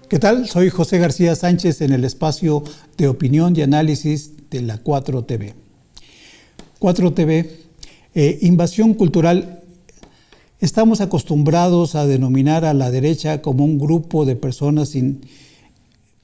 ¿Qué tal? Soy José García Sánchez en el espacio de opinión y análisis de la 4TV. 4TV, invasión cultural. Estamos acostumbrados a denominar a la derecha como un grupo de personas sin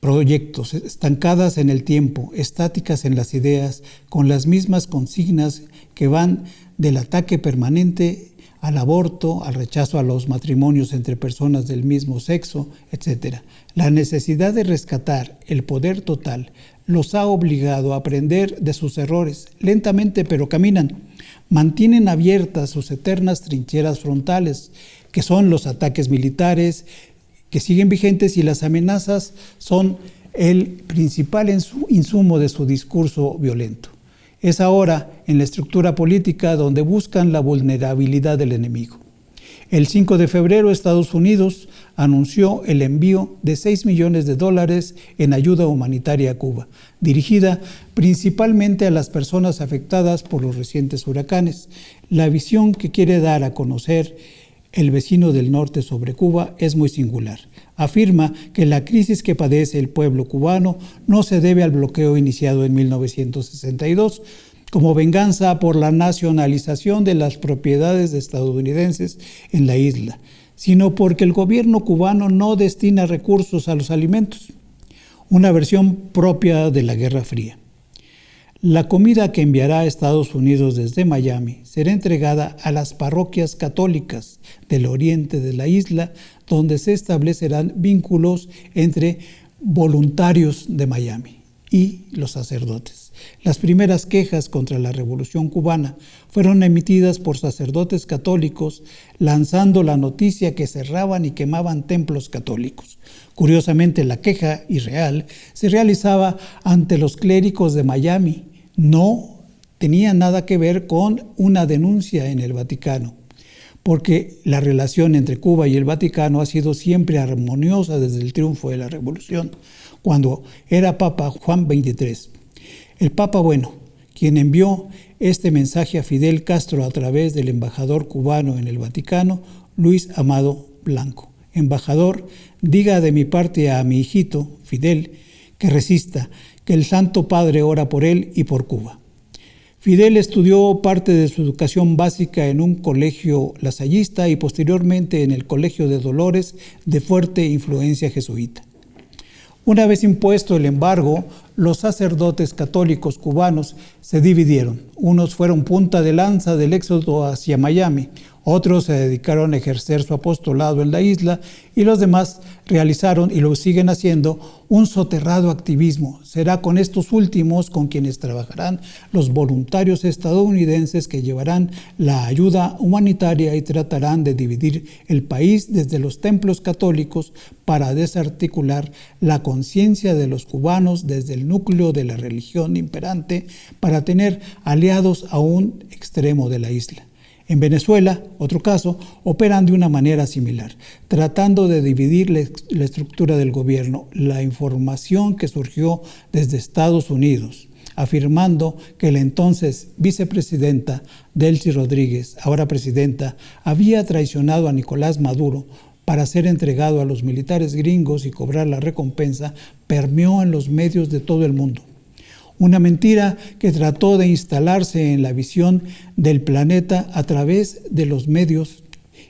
proyectos, estancadas en el tiempo, estáticas en las ideas, con las mismas consignas que van del ataque permanente al aborto, al rechazo a los matrimonios entre personas del mismo sexo, etc. La necesidad de rescatar el poder total los ha obligado a aprender de sus errores. Lentamente, pero caminan. Mantienen abiertas sus eternas trincheras frontales, que son los ataques militares, que siguen vigentes, y las amenazas son el principal insumo de su discurso violento. Es ahora en la estructura política donde buscan la vulnerabilidad del enemigo. El 5 de febrero, Estados Unidos anunció el envío de $6 millones en ayuda humanitaria a Cuba, dirigida principalmente a las personas afectadas por los recientes huracanes. La visión que quiere dar a conocer el vecino del norte sobre Cuba es muy singular. Afirma que la crisis que padece el pueblo cubano no se debe al bloqueo iniciado en 1962 como venganza por la nacionalización de las propiedades estadounidenses en la isla, sino porque el gobierno cubano no destina recursos a los alimentos, una versión propia de la Guerra Fría. La comida que enviará a Estados Unidos desde Miami será entregada a las parroquias católicas del oriente de la isla, donde se establecerán vínculos entre voluntarios de Miami y los sacerdotes. Las primeras quejas contra la Revolución cubana fueron emitidas por sacerdotes católicos, lanzando la noticia que cerraban y quemaban templos católicos. Curiosamente, la queja irreal se realizaba ante los clérigos de Miami. No tenía nada que ver con una denuncia en el Vaticano, porque la relación entre Cuba y el Vaticano ha sido siempre armoniosa desde el triunfo de la Revolución, cuando era Papa Juan XXIII. El Papa Bueno, quien envió este mensaje a Fidel Castro a través del embajador cubano en el Vaticano, Luis Amado Blanco. Embajador, diga de mi parte a mi hijito, Fidel, que resista, que el Santo Padre ora por él y por Cuba. Fidel estudió parte de su educación básica en un colegio lasallista y posteriormente en el Colegio de Dolores, de fuerte influencia jesuita. Una vez impuesto el embargo, los sacerdotes católicos cubanos se dividieron. Unos fueron punta de lanza del éxodo hacia Miami, otros se dedicaron a ejercer su apostolado en la isla y los demás realizaron, y lo siguen haciendo, un soterrado activismo. Será con estos últimos con quienes trabajarán los voluntarios estadounidenses que llevarán la ayuda humanitaria y tratarán de dividir el país desde los templos católicos para desarticular la conciencia de los cubanos desde el núcleo de la religión imperante para tener aliados a un extremo de la isla. En Venezuela, otro caso, operan de una manera similar, tratando de dividir la estructura del gobierno. La información que surgió desde Estados Unidos, afirmando que la entonces vicepresidenta Delcy Rodríguez, ahora presidenta, había traicionado a Nicolás Maduro para ser entregado a los militares gringos y cobrar la recompensa, permeó en los medios de todo el mundo. Una mentira que trató de instalarse en la visión del planeta a través de los medios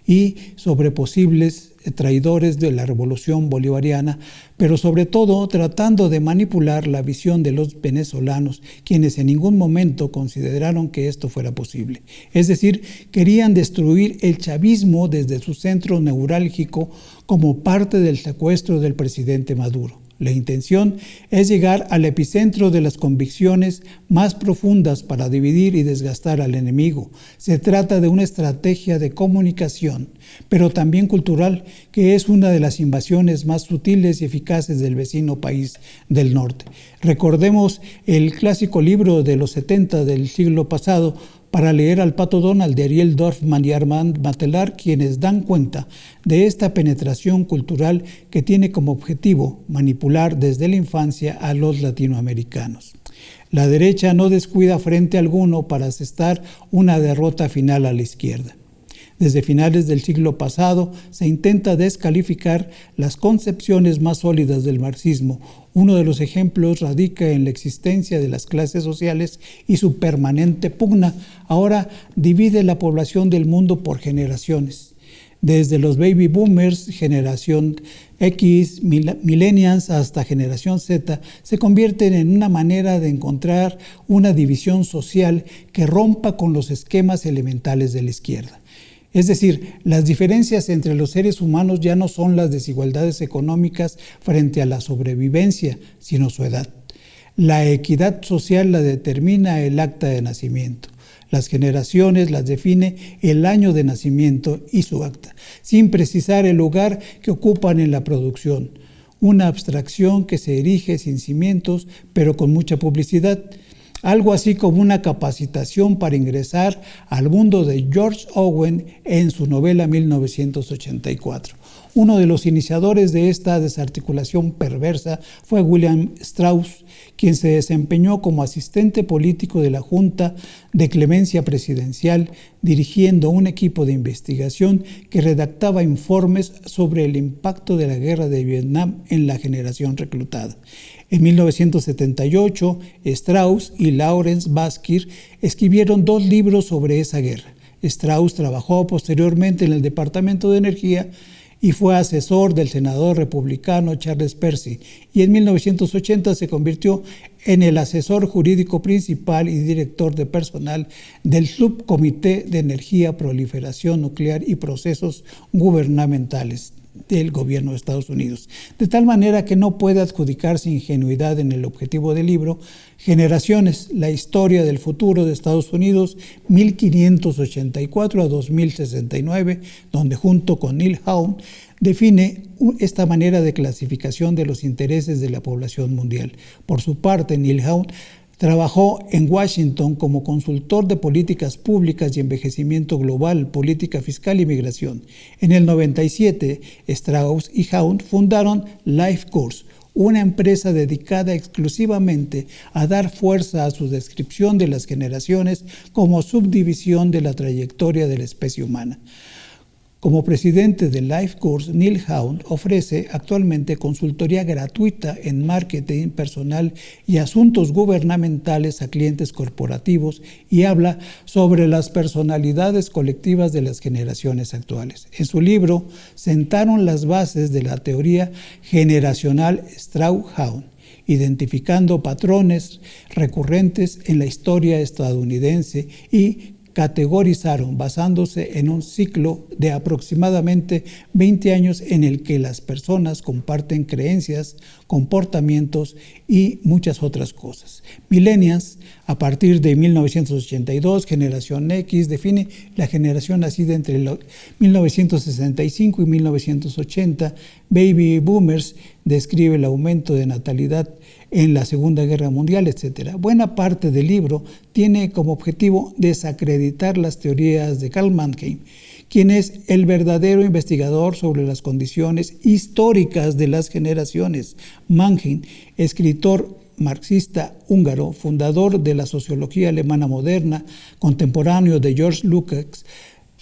y sobre posibles traidores de la revolución bolivariana, pero sobre todo tratando de manipular la visión de los venezolanos, quienes en ningún momento consideraron que esto fuera posible. Es decir, querían destruir el chavismo desde su centro neurálgico como parte del secuestro del presidente Maduro. La intención es llegar al epicentro de las convicciones más profundas para dividir y desgastar al enemigo. Se trata de una estrategia de comunicación, pero también cultural, que es una de las invasiones más sutiles y eficaces del vecino país del norte. Recordemos el clásico libro de los 70 del siglo pasado, Para leer al Pato Donald, de Ariel Dorfman y Armand Matelar, quienes dan cuenta de esta penetración cultural que tiene como objetivo manipular desde la infancia a los latinoamericanos. La derecha no descuida frente alguno para asestar una derrota final a la izquierda. Desde finales del siglo pasado se intenta descalificar las concepciones más sólidas del marxismo. Uno de los ejemplos radica en la existencia de las clases sociales y su permanente pugna. Ahora divide la población del mundo por generaciones. Desde los baby boomers, generación X, millennials, hasta generación Z, se convierten en una manera de encontrar una división social que rompa con los esquemas elementales de la izquierda. Es decir, las diferencias entre los seres humanos ya no son las desigualdades económicas frente a la sobrevivencia, sino su edad. La equidad social la determina el acta de nacimiento. Las generaciones las define el año de nacimiento y su acta, sin precisar el lugar que ocupan en la producción. Una abstracción que se erige sin cimientos, pero con mucha publicidad. Algo así como una capacitación para ingresar al mundo de George Orwell en su novela 1984. Uno de los iniciadores de esta desarticulación perversa fue William Strauss, quien se desempeñó como asistente político de la Junta de Clemencia Presidencial, dirigiendo un equipo de investigación que redactaba informes sobre el impacto de la guerra de Vietnam en la generación reclutada. En 1978, Strauss y Lawrence Baskir escribieron 2 libros sobre esa guerra. Strauss trabajó posteriormente en el Departamento de Energía y fue asesor del senador republicano Charles Percy, y en 1980 se convirtió en el asesor jurídico principal y director de personal del Subcomité de Energía, Proliferación Nuclear y Procesos Gubernamentales del gobierno de Estados Unidos, de tal manera que no puede adjudicarse ingenuidad en el objetivo del libro Generaciones, la historia del futuro de Estados Unidos 1584 a 2069, donde junto con Neil Hound define esta manera de clasificación de los intereses de la población mundial. Por su parte, Neil Hound trabajó en Washington como consultor de políticas públicas y envejecimiento global, política fiscal y migración. En el 97, Strauss y Hound fundaron Life Course, una empresa dedicada exclusivamente a dar fuerza a su descripción de las generaciones como subdivisión de la trayectoria de la especie humana. Como presidente de Life Course, Neil Hound ofrece actualmente consultoría gratuita en marketing personal y asuntos gubernamentales a clientes corporativos y habla sobre las personalidades colectivas de las generaciones actuales. En su libro, sentaron las bases de la teoría generacional Strauss-Hound, identificando patrones recurrentes en la historia estadounidense y categorizaron basándose en un ciclo de aproximadamente 20 años en el que las personas comparten creencias, comportamientos y muchas otras cosas. Millennials, a partir de 1982, generación X, define la generación nacida entre 1965 y 1980. Baby boomers describe el aumento de natalidad en la Segunda Guerra Mundial, etc. Buena parte del libro tiene como objetivo desacreditar las teorías de Karl Mannheim, quien es el verdadero investigador sobre las condiciones históricas de las generaciones. Mannheim, escritor marxista húngaro, fundador de la sociología alemana moderna, contemporáneo de George Lukács,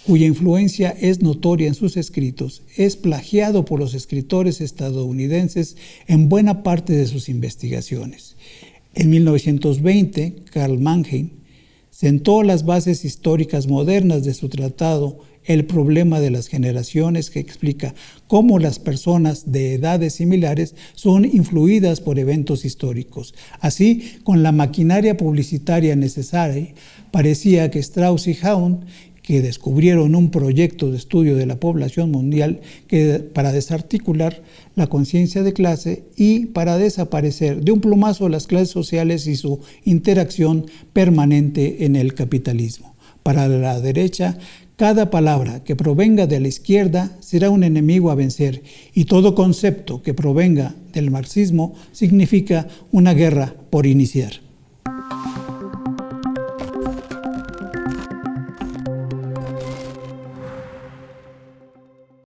cuya influencia es notoria en sus escritos, es plagiado por los escritores estadounidenses en buena parte de sus investigaciones. En 1920, Karl Mannheim sentó las bases históricas modernas de su tratado El problema de las generaciones, que explica cómo las personas de edades similares son influidas por eventos históricos. Así, con la maquinaria publicitaria necesaria, parecía que Strauss y Hound, que descubrieron un proyecto de estudio de la población mundial para desarticular la conciencia de clase y para desaparecer de un plumazo las clases sociales y su interacción permanente en el capitalismo. Para la derecha, cada palabra que provenga de la izquierda será un enemigo a vencer, y todo concepto que provenga del marxismo significa una guerra por iniciar.